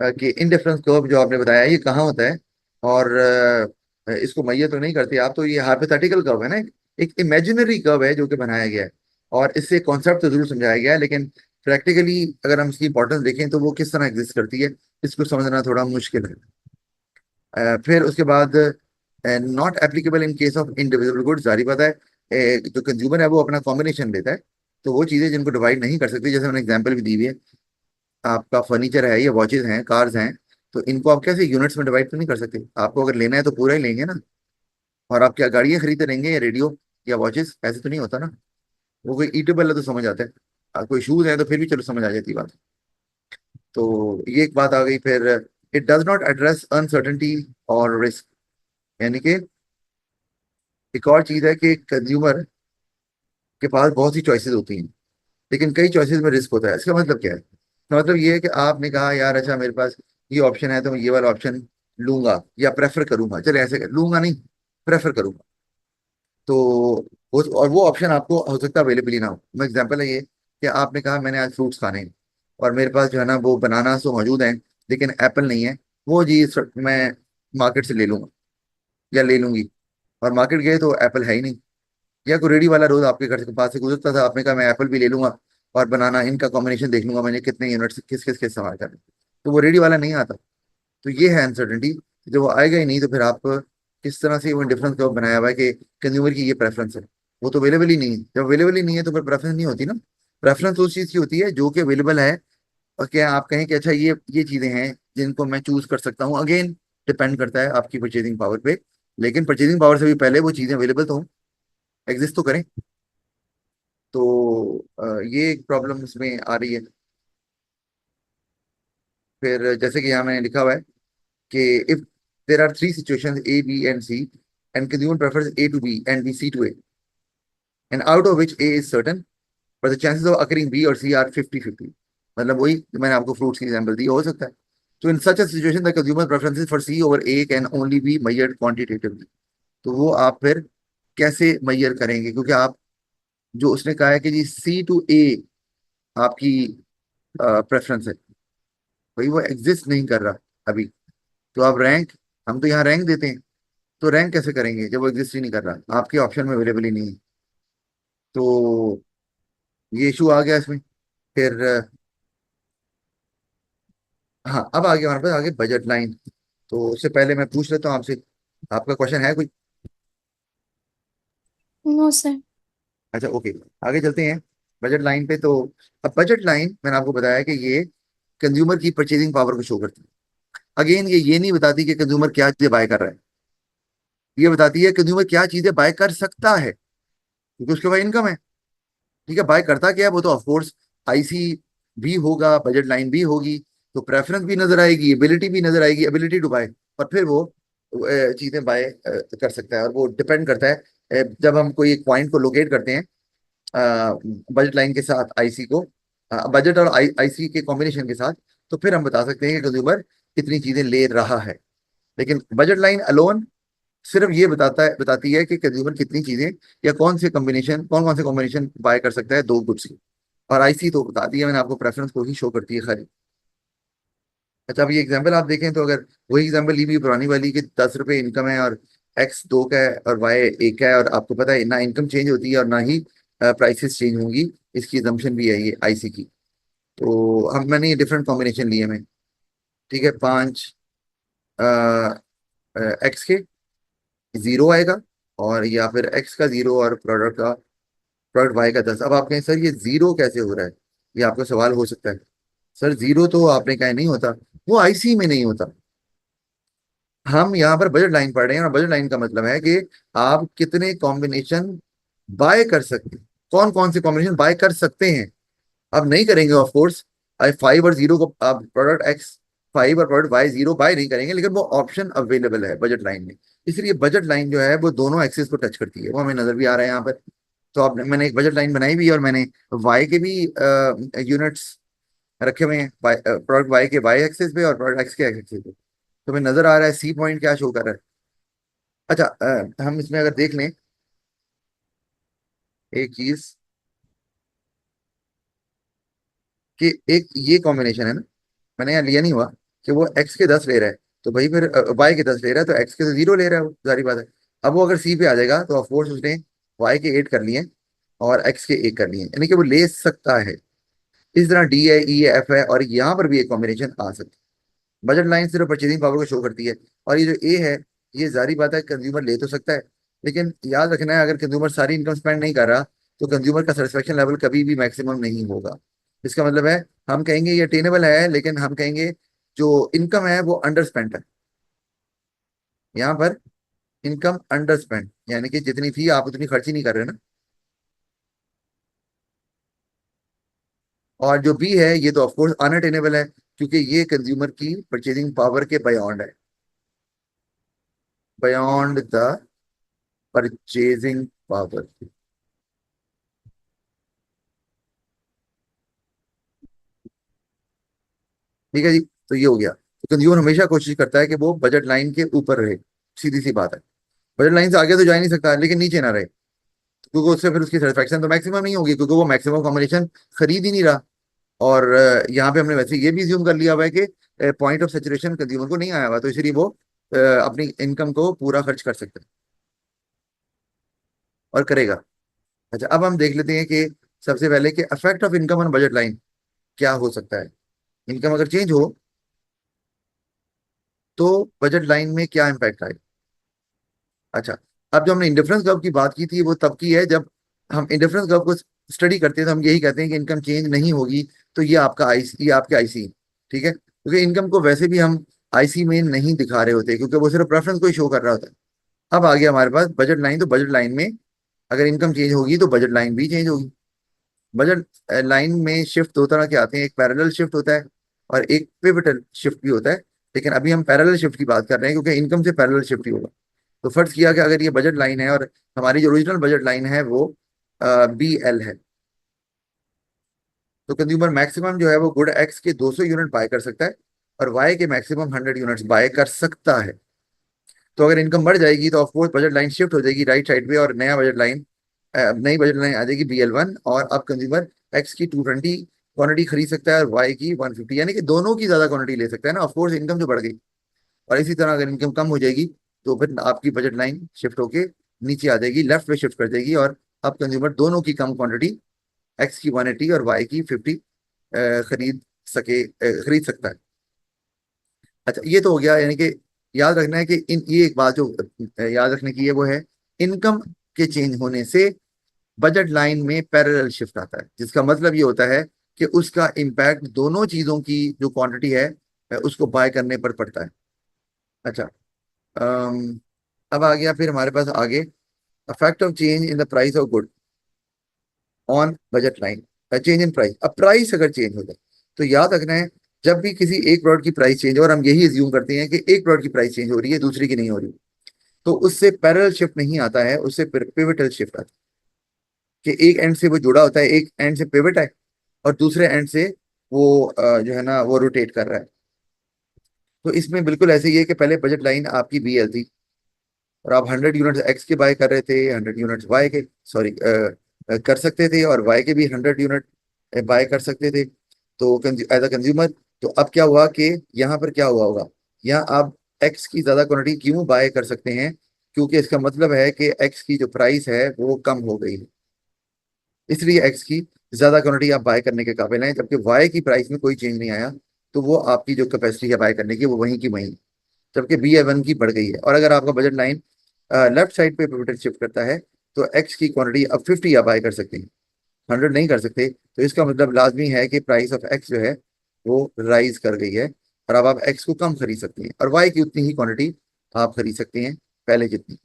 कि इंडिफरेंस कर्व जो आपने बताया ये कहाँ होता है, और इसको मैय्यर तो नहीं करते आप, तो ये हाइपोथेटिकल कर्व है ना, एक इमेजिनरी कर्व है जो कि बनाया गया है, और इससे कॉन्सेप्ट तो जरूर समझाया गया है, लेकिन प्रैक्टिकली अगर हम इसकी इंपॉर्टेंस देखें तो वो किस तरह एग्जिस्ट करती है इसको समझना थोड़ा मुश्किल है। फिर उसके बाद not applicable in case of individual goods, जारी बात है जो कंज्यूमर है वो अपना कॉम्बिनेशन लेता है, तो वो चीजें जिनको डिवाइड नहीं कर सकती, जैसे मैंने एग्जांपल भी दी हुई है, आपका फर्नीचर है, ये वॉचेज हैं, कार्स हैं, तो इनको आप कैसे यूनिट्स में डिवाइड तो नहीं कर सकते, आपको अगर लेना है तो पूरा ही लेंगे ना। और आप क्या गाड़ियां खरीदते रहेंगे या रेडियो या वॉचेस, ऐसे तो नहीं होता ना। वो कोई ईटेबल है तो समझ आता है, कोई शूज है तो फिर भी चलो समझ आ जाती है बात। तो ये एक बात आ गई। फिर it does not address uncertainty और रिस्क, यानी कि एक और चीज है कि कंज्यूमर के पास बहुत सी चॉइसेस होती हैं, लेकिन कई चॉइसेस में रिस्क होता है। इसका मतलब क्या है? इसका मतलब ये है कि आपने कहा यार अच्छा मेरे पास ये ऑप्शन है तो मैं ये वाला ऑप्शन लूंगा या प्रेफर करूंगा, चले ऐसे लूंगा नहीं, प्रेफर करूंगा, तो और वो ऑप्शन आपको हो सकता है अवेलेबल ही ना हो। मैं एग्जांपल है ये कि आपने कहा मैंने आज फ्रूट्स खाने हैं, और मेरे पास जो है ना वो बनाना तो मौजूद है लेकिन एप्पल नहीं है, वो जी मैं मार्केट से ले लूंगा या ले लूंगी, और मार्केट गए तो एप्पल है ही नहीं। या कोई रेडी वाला रोज आपके घर के पास से गुजरता था, आपने कहा मैं एप्पल भी ले लूंगा और बनाना इनका कॉम्बिनेशन देख लूंगा मैंने कितने यूनिट्स किस किस के इस्तेमाल करने, तो वो रेडी वाला नहीं आता। तो ये है अनसर्टेनिटी। जब वो आएगा ही नहीं तो फिर आप किस तरह से वो डिफरेंस कब बनाया हुआ है कि कंज्यूमर की ये प्रेफरेंस है, वो तो अवेलेबल ही नहीं है। जब अवेलेबल ही नहीं है तो फिर प्रेफरेंस नहीं होती ना। प्रेफरेंस उस चीज की होती है जो कि अवेलेबल है, और क्या आप कहें कि अच्छा ये चीजें हैं जिनको मैं चूज कर सकता हूँ। अगेन डिपेंड करता है आपकी परचेजिंग पावर पे, लेकिन परचेजिंग पावर से भी पहले वो चीजें अवेलेबल तो एग्जिस्ट तो करें। तो ये एक प्रॉब्लम इसमें आ रही है। फिर जैसे कि यहाँ मैंने लिखा हुआ है कि if there are three situations A B and C and consumer prefers A to B and B C to A and out of which A is certain but the chances of occurring B और C are 50-50। मतलब वही जो मैंने आपको fruits की example दी, हो सकता है। तो in such a situation the consumer preferences for C over A can only be measured quantitatively. तो वो आप फिर कैसे मेजर करेंगे, क्योंकि आप जो उसने कहा है कि जी सी टू ए आपकी प्रेफरेंस है, भाई वो एग्जिस्ट नहीं कर रहा अभी। तो आप रैंक, हम तो यहाँ रैंक देते हैं, तो रैंक कैसे करेंगे जब वो एग्जिस्ट ही नहीं कर रहा, आपके ऑप्शन में अवेलेबल ही नहीं है। तो ये इशू आ गया इसमें। फिर हाँ, अब आगे हमारे पास आगे बजट लाइन। तो उससे पहले मैं पूछ लेता हूँ आपसे, आपका क्वेश्चन है कोई? No sir. अच्छा ओके, आगे चलते हैं बजट लाइन पे। तो अब बजट लाइन मैंने आपको बताया कि ये कंज्यूमर की परचेजिंग पावर को शो करती है। अगेन ये नहीं बताती कि कंज्यूमर क्या चीजें बाय कर रहा है, ये बताती है कंज्यूमर क्या चीजें बाय कर सकता है, क्योंकि उसके पास इनकम है। ठीक है, बाय करता क्या है वो तो ऑफकोर्स आईसी भी होगा, बजट लाइन भी होगी, तो प्रेफरेंस भी नजर आएगी, एबिलिटी भी नजर आएगी, एबिलिटी टू बाय। और फिर वो चीजें बाय कर सकता है। और वो डिपेंड करता है जब हम कोई एक पॉइंट को लोकेट करते हैं बजट लाइन के साथ आईसी को, बजट और आईसी के कॉम्बिनेशन के साथ, तो फिर हम बता सकते हैं कि कंज्यूमर कितनी चीजें ले रहा है। लेकिन बजट लाइन अलोन सिर्फ ये बताती है कि कंज्यूमर कितनी चीजें या कौन कौन से कॉम्बिनेशन बाय कर सकता है दो गुड्स की। और आईसी तो बता दिया मैंने आपको, प्रेफरेंस को ही शो करती है खाली। अच्छा, अब ये एग्जांपल आप देखें तो अगर वही एग्जांपल ली भी पुरानी वाली कि 10 रुपए इनकम है और एक्स दो का है और वाई एक का है, और आपको पता है ना इनकम चेंज होती है और ना ही प्राइसेस चेंज होंगी, इसकी एजम्पशन भी है ये आईसी की। तो हम मैंने ये डिफरेंट कॉम्बिनेशन लिए मैं। ठीक है, 5 एक्स के जीरो आएगा, और या फिर एक्स का जीरो और प्रोडक्ट वाई का 10। अब आप कहें सर ये जीरो कैसे हो रहा है, ये आपका सवाल हो सकता है। सर जीरो तो आपने कहा नहीं होता, वो आईसी में नहीं होता। हम यहाँ पर बजट लाइन पढ़ रहे हैं और बजट लाइन का मतलब है कि आप कितने कॉम्बिनेशन बाय कर सकते हैं, कौन कौन से कॉम्बिनेशन बाय कर सकते हैं। आप नहीं करेंगे ऑफ कोर्स, आई फाइव और जीरो को आप प्रोडक्ट एक्स फाइव और प्रोडक्ट वाई जीरो बाय नहीं करेंगे, लेकिन वो ऑप्शन अवेलेबल है बजट लाइन में। इसलिए बजट लाइन जो है वो दोनों एक्सेस को टच करती है, वो हमें नजर भी आ रहा है यहाँ पर। तो आप मैंने एक बजट लाइन बनाई भी है और मैंने वाई के भी यूनिट्स रखे हुए हैं, प्रोडक्ट वाई के वाई एक्सेस पे और प्रोडक्ट एक्स के एक्स एक्सेस पे। तो हमें नजर आ रहा है सी पॉइंट क्या शो कर रहा है। अच्छा, हम इसमें अगर देख लें एक चीज कि एक ये कॉम्बिनेशन है ना, मैंने यहाँ लिया नहीं हुआ कि वो एक्स के 10 ले रहा है, तो भाई फिर वाई के 10 ले रहा है तो एक्स के तो जीरो ले रहा है, वो जारी बात है। अब वो अगर सी पे आ जाएगा तो ऑफकोर्स उसने वाई के 8 कर लिए और एक्स के 1 कर लिए, यानी कि वो ले सकता है। इस तरह डी है, ई है, एफ है, और यहाँ पर भी एक कॉम्बिनेशन आ सकती है। बजट लाइन सिर्फ परचेजिंग पावर को शो करती है। और ये जो ए है, ये जारी बात है कंज्यूमर ले तो सकता है, लेकिन याद रखना है अगर कंज्यूमर सारी इनकम स्पेंड नहीं कर रहा तो कंज्यूमर का सेटिस्फेक्शन लेवल कभी भी मैक्सिमम नहीं होगा। इसका मतलब है हम कहेंगे ये अटेनेबल है, लेकिन हम कहेंगे जो इनकम है वो अंडर स्पेंड है। यहाँ पर इनकम अंडर स्पेंड यानी कि जितनी थी आप उतनी खर्च ही नहीं कर रहे ना। और जो बी है ये तो ऑफकोर्स अनअटेनेबल है, क्योंकि ये कंज्यूमर की परचेजिंग पावर के बयॉन्ड है, बयॉन्ड द परचेजिंग पावर। ठीक है जी, तो ये हो गया। तो कंज्यूमर हमेशा कोशिश करता है कि वो बजट लाइन के ऊपर रहे, सीधी सी बात है। बजट लाइन से आगे तो जा ही नहीं सकता, लेकिन नीचे ना रहे, क्योंकि उससे फिर उसकी सेटिस्फेक्शन तो मैक्सिमम नहीं होगी, क्योंकि वो मैक्सिमम कॉम्बिनेशन खरीद ही नहीं रहा। और यहाँ पे हमने वैसे ये भी ज्यूम कर लिया हुआ है कि पॉइंट ऑफ सेचुरेशन कंज्यूमर को नहीं आया हुआ, तो इसलिए वो अपनी इनकम को पूरा खर्च कर सकते हैं। और करेगा। अच्छा, अब हम देख लेते हैं कि सबसे पहले कि effect of income on budget line क्या हो सकता है। इनकम अगर चेंज हो तो बजट लाइन में क्या इम्पैक्ट आए। अच्छा, अब जो हमने इंडिफरेंस कर्व की बात की थी वो तब की है जब हम इंडिफरेंस कर्व को स्टडी करते हैं तो हम यही कहते हैं कि इनकम चेंज नहीं होगी तो ये आपका आईसी, ये आपके आईसी, ठीक है, क्योंकि इनकम को वैसे भी हम आईसी में नहीं दिखा रहे होते क्योंकि वो सिर्फ प्रेफरेंस को ही शो कर रहा होता है। अब आ गया हमारे पास बजट लाइन, तो बजट लाइन में अगर इनकम चेंज होगी तो बजट लाइन भी चेंज होगी। बजट लाइन में शिफ्ट दो तरह के आते हैं, एक पैरेलल शिफ्ट होता है और एक पिवटल शिफ्ट भी होता है। लेकिन अभी हम पैरेलल शिफ्ट की बात कर रहे हैं क्योंकि इनकम से पैरेलल शिफ्ट ही होगा। तो फर्ज किया कि अगर ये बजट लाइन है और हमारी जो ओरिजिनल बजट लाइन है वो BL है, तो कंज्यूमर मैक्सिमम जो है वो गुड एक्स के 200 यूनिट बाय कर सकता है और वाई के मैक्सिमम 100 यूनिट्स बाय कर सकता है। तो अगर इनकम बढ़ जाएगी तो ऑफकोर्स बजट लाइन शिफ्ट हो जाएगी राइट साइड पे और नया बजट लाइन, नई बजट लाइन आ जाएगी BL1, और अब कंज्यूमर एक्स की 220 क्वांटिटी खरीद सकता है और वाई की 150, यानी कि दोनों की ज्यादा क्वांटिटी ले सकता है ना, ऑफकोर्स इनकम जो बढ़ गई। और इसी तरह अगर इनकम कम हो जाएगी तो फिर आपकी बजट लाइन शिफ्ट होके नीचे आ जाएगी, लेफ्ट पे शिफ्ट कर जाएगी, और अब कंज्यूमर दोनों की कम क्वांटिटी एक्स की 180 और वाई की 50 खरीद सकता है। अच्छा, ये तो हो गया, यानी कि याद रखना है कि इन ये एक बात जो याद रखने की है वो है इनकम के चेंज होने से बजट लाइन में पैरेलल शिफ्ट आता है, जिसका मतलब ये होता है कि उसका इम्पैक्ट दोनों चीजों की जो क्वांटिटी है उसको बाय करने पर पड़ता है। अच्छा, अम, अब आ गया फिर हमारे पास आगे effect of change in the price of good on budget line. Change in price, अब प्राइस अगर चेंज हो जाए तो याद रखना है जब भी किसी एक प्रोडक्ट की प्राइस चेंज हो, और हम यही एज्यूम करते हैं कि एक प्रोडक्ट की प्राइस चेंज हो रही है दूसरी की नहीं हो रही, तो उससे पैरेलल शिफ्ट नहीं आता है, उससे पिवटल शिफ्ट आता है कि एक एंड से वो जुड़ा होता है, एक एंड से पिवट है और दूसरे एंड से वो जो है ना वो रोटेट कर रहा है। तो इसमें बिल्कुल ऐसे ही है कि पहले बजट लाइन आपकी BL थी और आप 100 यूनिट्स एक्स के बाय कर रहे थे, 100 यूनिट्स वाई के, सॉरी, कर सकते थे, और वाई के भी 100 यूनिट बाय कर सकते थे, तो एज अ कंज्यूमर। तो अब क्या हुआ कि यहाँ पर क्या हुआ होगा, यहाँ आप एक्स की ज्यादा क्वांटिटी क्यों बाय कर सकते हैं, क्योंकि इसका मतलब है कि एक्स की जो प्राइस है वो कम हो गई है, इसलिए एक्स की ज्यादा क्वांटिटी आप बाय करने के काबिल हैं, जबकि वाई की प्राइस में कोई चेंज नहीं आया, तो वो आपकी जो कैपेसिटी है बाय करने की वो वहीं की वहीं, जबकि BL1 की बढ़ गई है। और अगर आपका बजट लाइन लेफ्ट साइड पे पिवट शिफ्ट करता है तो एक्स की क्वांटिटी अब 50 आप बाय कर सकते हैं, 100 नहीं कर सकते, तो इसका मतलब लाजमी है कि प्राइस ऑफ एक्स जो है वो राइज कर गई है और अब आप एक्स को कम खरीद सकते हैं और वाई की उतनी ही क्वांटिटी आप खरीद सकते हैं पहले जितनी।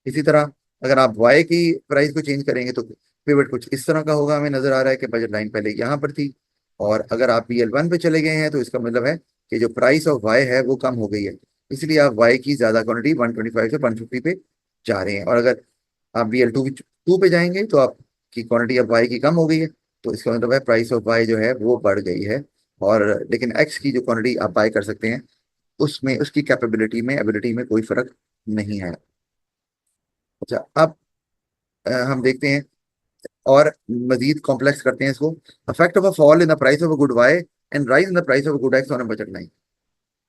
इसी तरह अगर आप वाई की प्राइस को चेंज करेंगे तो पिवट कुछ इस तरह का होगा, हमें नजर आ रहा है कि बजट लाइन पहले यहाँ पर थी और अगर आप BL1 पे चले गए हैं तो इसका मतलब है कि जो प्राइस ऑफ वाई है वो कम हो गई है, इसलिए आप वाई की ज्यादा क्वांटिटी 125 से 150 पे जा रहे हैं। और अगर आप BL2 पे जाएंगे तो आपकी क्वांटिटी अब वाई की कम हो गई है, तो इसका मतलब है प्राइस ऑफ वाई जो है वो बढ़ गई है, और लेकिन एक्स की जो क्वांटिटी आप बाय कर सकते हैं उसमें उसकी कैपेबिलिटी में एबिलिटी में कोई फर्क नहीं है। अच्छा, अब हम देखते हैं और मजीद कॉम्प्लेक्स करते हैं इसको। Affect of a fall in the price of a good Y and rise in the price of a good X on a budget line.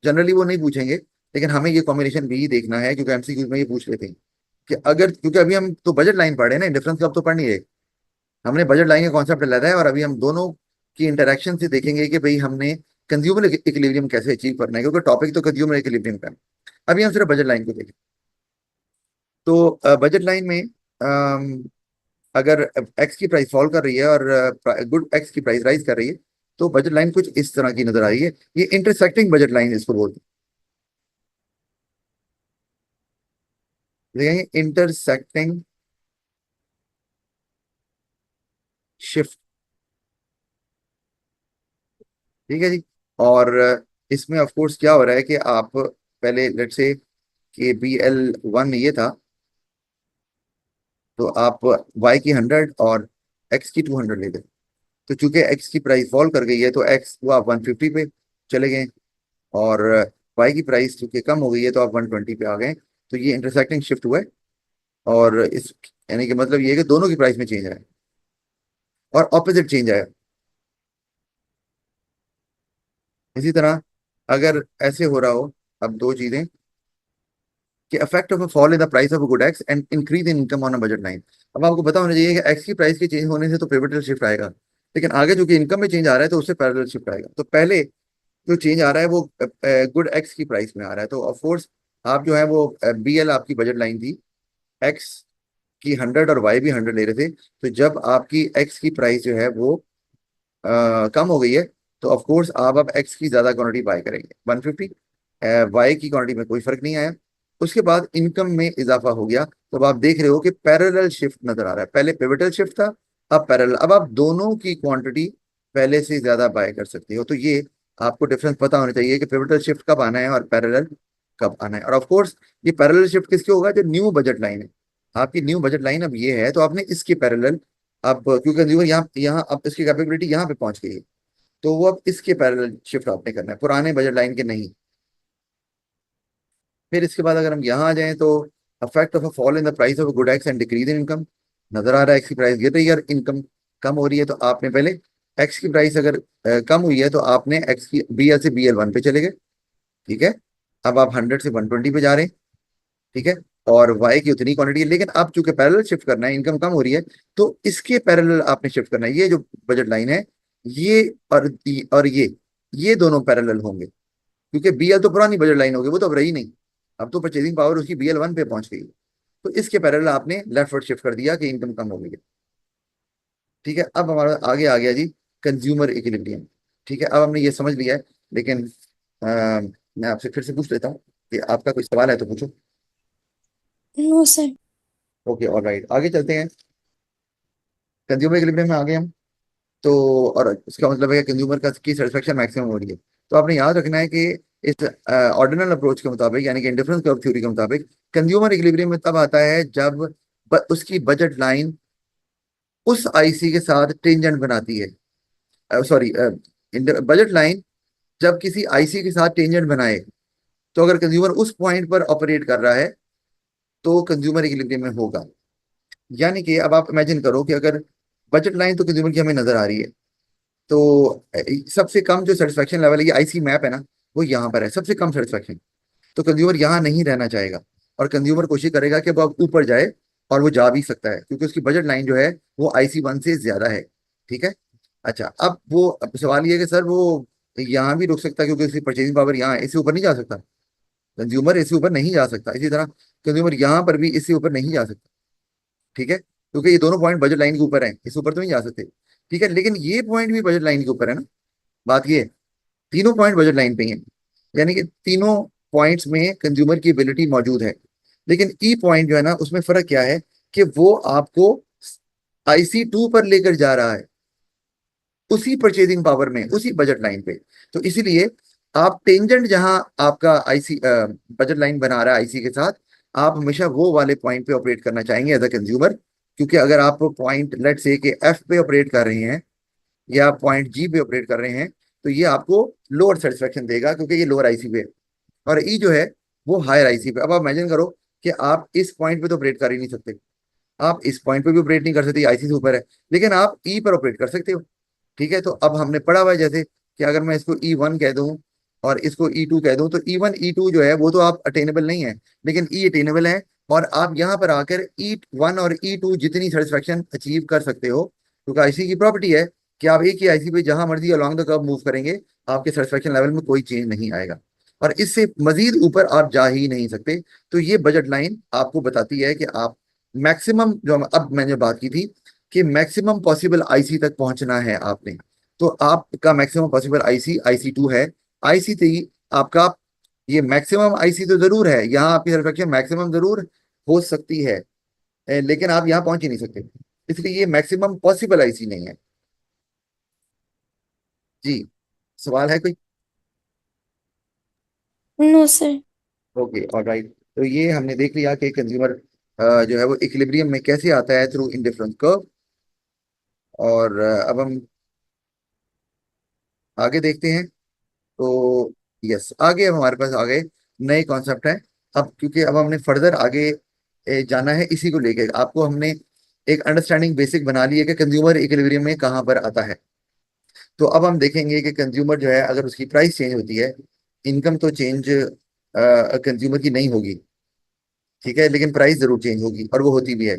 Generally वो नहीं पूछेंगे, लेकिन हमें ये कॉम्बिनेशन भी देखना है क्योंकि MCQ में ये पूछ लेते हैं कि अगर, क्योंकि अभी हम तो बजट लाइन पढ़ रहे हैं ना, डिफरेंस का अब तो पढ़ नहीं रहे, हमने बजट लाइन का कॉन्सेप्ट लाया है और अभी हम दोनों की इंटरेक्शन से देखेंगे कि भाई हमने कंज्यूमर इक्विलिब्रियम कैसे अचीव करना है, क्योंकि टॉपिक तो कंज्यूमर इक्विलिब्रियम का है। अभी हम सिर्फ बजट लाइन को देखें तो बजट लाइन में अगर एक्स की प्राइस फॉल कर रही है और गुड एक्स की प्राइस राइज कर रही है तो बजट लाइन कुछ इस तरह की नजर आ रही है। ये इंटरसेक्टिंग बजट लाइन इसको बोलते हैं, इंटरसेक्टिंग शिफ्ट, ठीक है जी। और इसमें ऑफ कोर्स क्या हो रहा है कि आप पहले लेट से कि BL1 ये था, तो आप वाई की 100 और एक्स की 200 ले गए, तो चूंकि एक्स की प्राइस फॉल कर गई है तो एक्स को आप 150 पे चले गए, और वाई की प्राइस चूंकि कम हो गई है तो आप 120 पे आ गए, तो ये इंटरसेक्टिंग शिफ्ट हुआ है। और इस यानी कि मतलब ये है कि दोनों की प्राइस में चेंज आया और ऑपोजिट चेंज आया। इसी तरह अगर ऐसे हो रहा हो, अब दो चीजें कि effect of a fall in the price of good x and increase in income on a budget line. अब आपको पता होना चाहिए कि एक्स की प्राइस के चेंज होने से तो पिवटल शिफ्ट आएगा, लेकिन आगे जो कि इनकम में चेंज आ रहा है तो उससे पैरेलल शिफ्ट आएगा। तो पहले जो चेंज आ रहा है वो गुड एक्स की प्राइस में आ रहा है, तो ऑफ कोर्स आप जो है वो BL आपकी बजट लाइन थी, एक्स की 100 और वाई भी 100 ले रहे थे। तो जब आपकी एक्स की प्राइस जो है वो कम हो गई है, तो ऑफ कोर्स आप अब एक्स की ज्यादा क्वांटिटी बाय करेंगे 150, वाई की क्वांटिटी में कोई फर्क नहीं आया। उसके बाद इनकम में इजाफा हो गया, तो अब आप देख रहे हो कि पैरेलल शिफ्ट नजर आ रहा है। पहले पिवटल शिफ्ट था, अब पैरेलल। अब आप दोनों की क्वांटिटी पहले से ज्यादा बाय कर सकते हो। तो ये आपको डिफरेंस पता होना चाहिए कि पिवटल शिफ्ट कब आना है और पैरेलल कब आना है। और ऑफ कोर्स ये पैरेलल शिफ्ट किसके होगा, जो न्यू बजट लाइन है। आपकी न्यू बजट लाइन अब ये है, तो आपने इसके पैरेलल, अब क्योंकि कंज्यूमर यहाँ यहाँ अब इसकी कैपेबिलिटी यहाँ पे पहुंच गई है, तो वो अब इसके पैरेलल शिफ्ट आपने करना है, पुराने बजट लाइन के नहीं। फिर इसके बाद अगर हम यहाँ आ जाएं तो affect of a fall in the price of good x and decrease in income, नजर आ रहा है एक्स की प्राइस गिर रही है और इनकम कम हो रही है। तो आपने पहले एक्स की प्राइस अगर कम हुई है तो आपने एक्स की BL से BL1 पे चले गए, ठीक है। अब आप 100 से 120 पे जा रहे हैं, ठीक है। और वाई की उतनी क्वांटिटी है, लेकिन अब चूंकि पैरेलल शिफ्ट करना है, इनकम कम हो रही है, तो इसके पैरेलल आपने शिफ्ट करना है। ये जो बजट लाइन है, ये और ये दोनों पैरेलल होंगे, क्योंकि BL तो पुरानी बजट लाइन होगी, वो तो अब रही नहीं। अब तो परचेजिंग पावर उसकी BL1 पे पहुंच गई। तो इसके पैरेलल आपने लेफ्टवर्ड शिफ्ट कर दिया कि इनकम कम हो गई है, ठीक है। अब हमारा आगे आ गया जी कंज्यूमर इक्विलिब्रियम, ठीक है। अब हमने ये समझ लिया है, लेकिन मैं आपसे फिर से पूछ लेता हूँ कि आपका कोई सवाल है तो पूछो। No sir. Okay, all right, आगे चलते हैं। कंज्यूमर इक्विलिब्रियम में आ गए हम। तो और इसका मतलब है कि कंज्यूमर का की सेटिस्फेक्शन मैक्सिमम हो रही है। तो आपने याद रखना है कि इस ऑर्डिनल अप्रोच के मुताबिक, यानी कि इंडिफरेंस कर्व थ्योरी के मुताबिक, कंज्यूमर इक्विलिब्रियम में तब आता है जब उसकी बजट लाइन उस आईसी के साथ टेंजेंट बनाती है, सॉरी, बजट लाइन जब किसी आईसी के साथ टेंजेंट बनाए, तो अगर कंज्यूमर उस पॉइंट पर ऑपरेट कर रहा है तो कंज्यूमर इक्विलिब्रियम में होगा। यानी कि अब आप इमेजिन करो कि अगर बजट लाइन तो कंज्यूमर की हमें नजर आ रही है, तो सबसे कम जो सेटिस्फेक्शन लेवल है, ये आईसी मैप है ना, वो यहाँ पर है सबसे कम सेटिस्फेक्शन। तो कंज्यूमर यहाँ नहीं रहना चाहेगा, और कंज्यूमर कोशिश करेगा कि वो अब ऊपर जाए, और वो जा भी सकता है क्योंकि उसकी बजट लाइन जो है वो IC1 से ज्यादा है, ठीक है। अच्छा, अब सवाल ये है कि सर वो यहाँ भी रुक सकता है क्योंकि उसकी परचेजिंग पावर यहाँ है, इससे ऊपर नहीं जा सकता। कंज्यूमर इससे ऊपर नहीं जा सकता, इसी तरह कंज्यूमर यहाँ पर भी इससे ऊपर नहीं जा सकता, ठीक है, क्योंकि ये दोनों पॉइंट बजट लाइन के ऊपर हैं, इससे ऊपर तो नहीं जा सकते, ठीक है। लेकिन ये पॉइंट भी बजट लाइन के ऊपर है ना। बात ये है, तीनों पॉइंट बजट लाइन पे ही हैं, यानी कि तीनों पॉइंट्स में कंज्यूमर की एबिलिटी मौजूद है। लेकिन ई पॉइंट जो है ना, उसमें फर्क क्या है कि वो आपको IC2 पर लेकर जा रहा है, उसी परचेजिंग पावर में, उसी बजट लाइन पे। तो इसीलिए आप टेंजेंट जहां आपका आईसी बजट लाइन बना रहा है आईसी के साथ, आप हमेशा वो वाले पॉइंट पे ऑपरेट करना चाहेंगे एज अ कंज्यूमर। क्योंकि अगर आप पॉइंट लेट से के F पे ऑपरेट कर रहे हैं या पॉइंट G पे ऑपरेट कर रहे हैं, तो ये आपको लोअर सेटिस्फेक्शन देगा क्योंकि ये लोअर आईसी पे है, और ई जो है वो हायर आईसी पे। अब आप इमेजिन करो कि आप इस पॉइंट पे तो ऑपरेट कर ही नहीं सकते, आप इस पॉइंट पे भी ऑपरेट नहीं कर सकते, आईसी से ऊपर है, लेकिन आप ई पर ऑपरेट कर सकते हो, ठीक है। तो अब हमने पढ़ा हुआ है जैसे कि अगर मैं इसको E1 कह दूं और इसको E2 कह दूं, तो E1 E2 जो है वो तो आप अटेनेबल नहीं है, लेकिन ई अटेनेबल है। और आप यहाँ पर आकर E1 और E2 जितनी सेटिस्फेक्शन अचीव कर सकते हो, क्योंकि आईसी की प्रॉपर्टी है कि आप एक ही आईसी पे जहां मर्जी अलोंग द कर्व मूव करेंगे, आपके सेटिस्फेक्शन लेवल में कोई चेंज नहीं आएगा, और इससे मजीद ऊपर आप जा ही नहीं सकते। तो ये बजट लाइन आपको बताती है कि आप मैक्सिमम, जो अब मैंने बात की थी कि मैक्सिमम पॉसिबल आईसी तक पहुंचना है आपने, तो आपका मैक्सिमम पॉसिबल आईसी IC2 है। IC3 आपका, ये मैक्सिमम आईसी तो जरूर है, यहाँ आपकी सर्फेक्शन मैक्सिमम जरूर हो सकती है, लेकिन आप यहाँ पहुंच ही नहीं सकते, इसलिए ये मैक्सिमम पॉसिबल आईसी नहीं है। जी, सवाल है कोई? No sir. Okay, alright. तो ये हमने देख लिया कि कंज्यूमर जो है वो इक्विलिब्रियम में कैसे आता है, थ्रू इंडिफरेंस कर्व। और अब हम आगे देखते हैं। तो यस, आगे अब हमारे पास आ गए नए कॉन्सेप्ट हैं। अब क्योंकि अब हमने फर्दर आगे जाना है, इसी को लेके आपको हमने एक अंडरस्टैंडिंग बेसिक बना ली है कि कंज्यूमर इक्विलिब्रियम में कहाँ पर आता है। तो अब हम देखेंगे कि कंज्यूमर जो है, अगर उसकी प्राइस चेंज होती है, इनकम तो चेंज कंज्यूमर की नहीं होगी, ठीक है, लेकिन प्राइस जरूर चेंज होगी और वो होती भी है।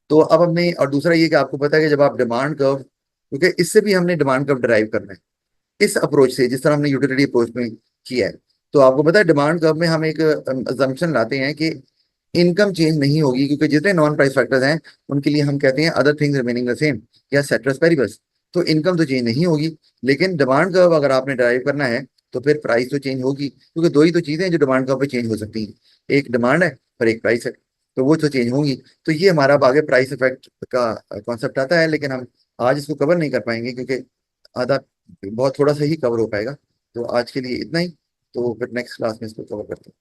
तो अब हमने, और दूसरा ये कि आपको पता है कि जब आप डिमांड कर्व, क्योंकि इससे भी हमने डिमांड कर्व ड्राइव करना है इस अप्रोच से, जिस तरह हमने यूटिलिटी अप्रोच में किया है। तो आपको पता है डिमांड कर्व में हम एक अजम्पशन लाते हैं कि इनकम चेंज नहीं होगी, क्योंकि जितने नॉन प्राइस फैक्टर्स हैं उनके लिए हम कहते हैं other things remaining the same या सेटरस पेरिबस। तो इनकम तो चेंज नहीं होगी, लेकिन डिमांड कर्व अगर आपने ड्राइव करना है तो फिर प्राइस तो चेंज होगी, क्योंकि दो ही तो चीजें हैं जो डिमांड कर्व पे चेंज हो सकती हैं, एक डिमांड है और एक प्राइस है। तो वो तो चेंज होंगी। तो ये हमारा अब आगे प्राइस इफेक्ट का कॉन्सेप्ट आता है, लेकिन हम आज इसको कवर नहीं कर पाएंगे, क्योंकि आधा, बहुत थोड़ा सा ही कवर हो पाएगा। तो आज के लिए इतना ही। तो फिर नेक्स्ट क्लास में इसको कवर करते हैं।